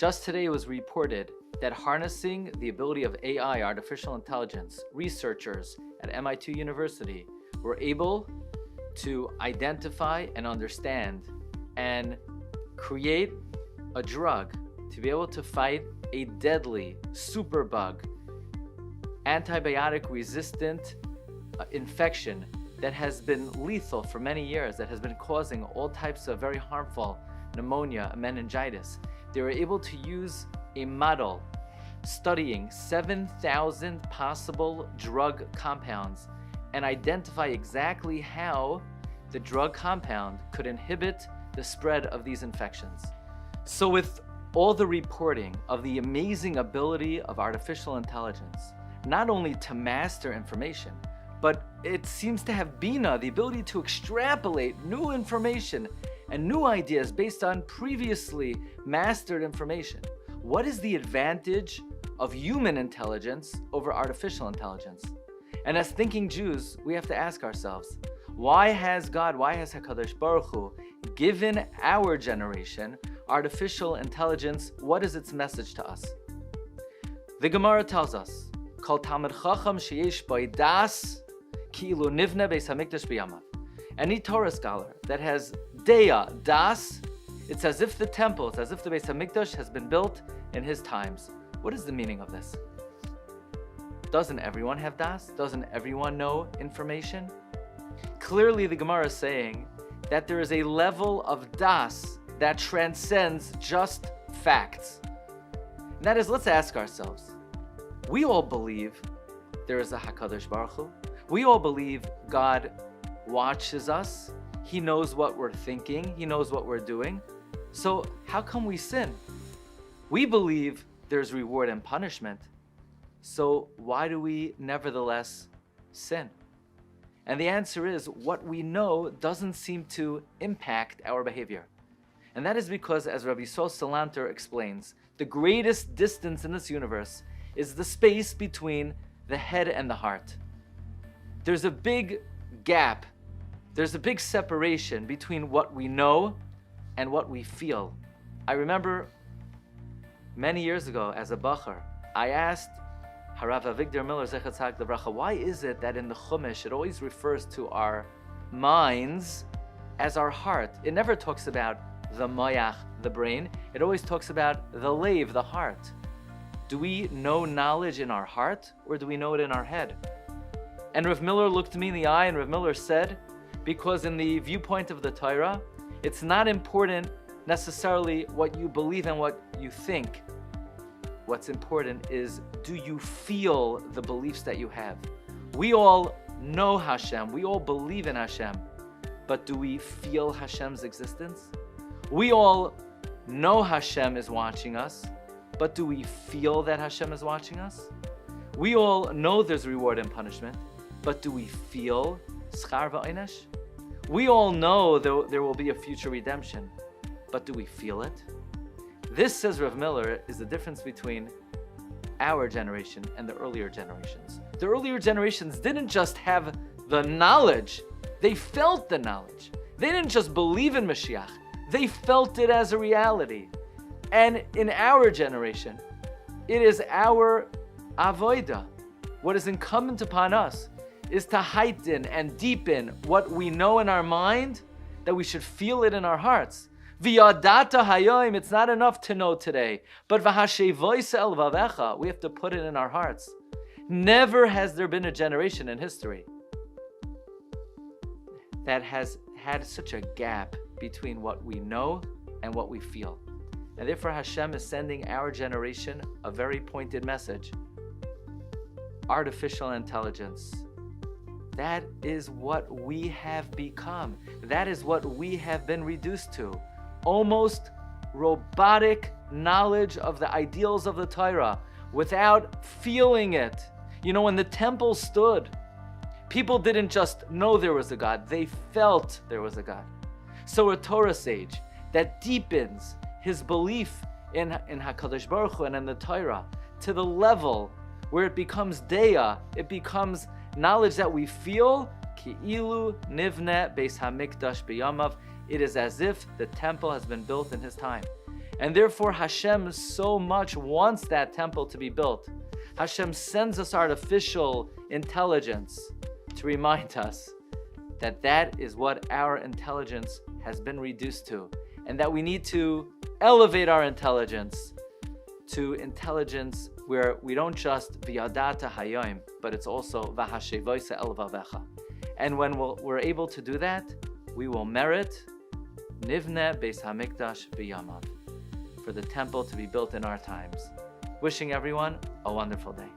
Just today it was reported that harnessing the ability of AI, artificial intelligence, researchers at MIT University were able to identify and understand and create a drug to be able to fight a deadly superbug, antibiotic-resistant infection that has been lethal for many years, that has been causing all types of very harmful pneumonia and meningitis. They were able to use a model studying 7,000 possible drug compounds and identify exactly how the drug compound could inhibit the spread of these infections. So with all the reporting of the amazing ability of artificial intelligence, not only to master information, but it seems to have bina, the ability to extrapolate new information and new ideas based on previously mastered information. What is the advantage of human intelligence over artificial intelligence? And as thinking Jews, we have to ask ourselves, why has HaKadosh Baruch Hu given our generation artificial intelligence? What is its message to us? The Gemara tells us, Kol Talmid Chacham sheyesh bo das ki'ilu nivne beis hamikdash b'yamav. Any Torah scholar that has deya, das, it's as if the temple, it's as if the Beis HaMikdash has been built in his times. What is the meaning of this? Doesn't everyone have das? Doesn't everyone know information? Clearly the Gemara is saying that there is a level of das that transcends just facts. And that is, let's ask ourselves, we all believe there is a HaKadosh Baruch Hu. We all believe God watches us. He knows what we're thinking. He knows what we're doing. So how come we sin? We believe there's reward and punishment. So why do we nevertheless sin? And the answer is, what we know doesn't seem to impact our behavior. And that is because, as Rabbi Salanter explains, the greatest distance in this universe is the space between the head and the heart. There's a big gap. There's a big separation between what we know and what we feel. I remember many years ago as a bacher, I asked Harav Avigdor Miller Zechat Tzaddik Livracha, why is it that in the Chumash it always refers to our minds as our heart? It never talks about the moyach, the brain. It always talks about the leiv, the heart. Do we know knowledge in our heart, or do we know it in our head? And Rav Miller looked me in the eye, and Rav Miller said, because in the viewpoint of the Torah, it's not important necessarily what you believe and what you think. What's important is, do you feel the beliefs that you have? We all know Hashem, we all believe in Hashem, but do we feel Hashem's existence? We all know Hashem is watching us, but do we feel that Hashem is watching us? We all know there's reward and punishment, but do we feel schar va'onesh? We all know there will be a future redemption, but do we feel it? This, says Rav Miller, is the difference between our generation and the earlier generations. The earlier generations didn't just have the knowledge, they felt the knowledge. They didn't just believe in Mashiach, they felt it as a reality. And in our generation, it is our avodah. What is incumbent upon us is to heighten and deepen what we know in our mind, that we should feel it in our hearts. V'yadata hayoim, it's not enough to know today, but v'hashevoisa el vavecha, we have to put it in our hearts. Never has there been a generation in history that has had such a gap between what we know and what we feel. And therefore Hashem is sending our generation a very pointed message. Artificial intelligence. That is what we have become. That is what we have been reduced to. Almost robotic knowledge of the ideals of the Torah without feeling it. You know, when the temple stood, people didn't just know there was a God, they felt there was a God. So a Torah sage that deepens his belief in HaKadosh Baruch Hu and in the Torah to the level where it becomes deya, it becomes knowledge that we feel, ki'ilu nivne beis hamikdash b'yamav. It is as if the temple has been built in his time. And therefore Hashem so much wants that temple to be built. Hashem sends us artificial intelligence to remind us that that is what our intelligence has been reduced to, and that we need to elevate our intelligence to intelligence where we don't just v'yadata hayom, but it's also v'hashevoisa el vavecha. And when we're able to do that, we will merit nivne beis hamikdash b'yamav, for the temple to be built in our times. Wishing everyone a wonderful day.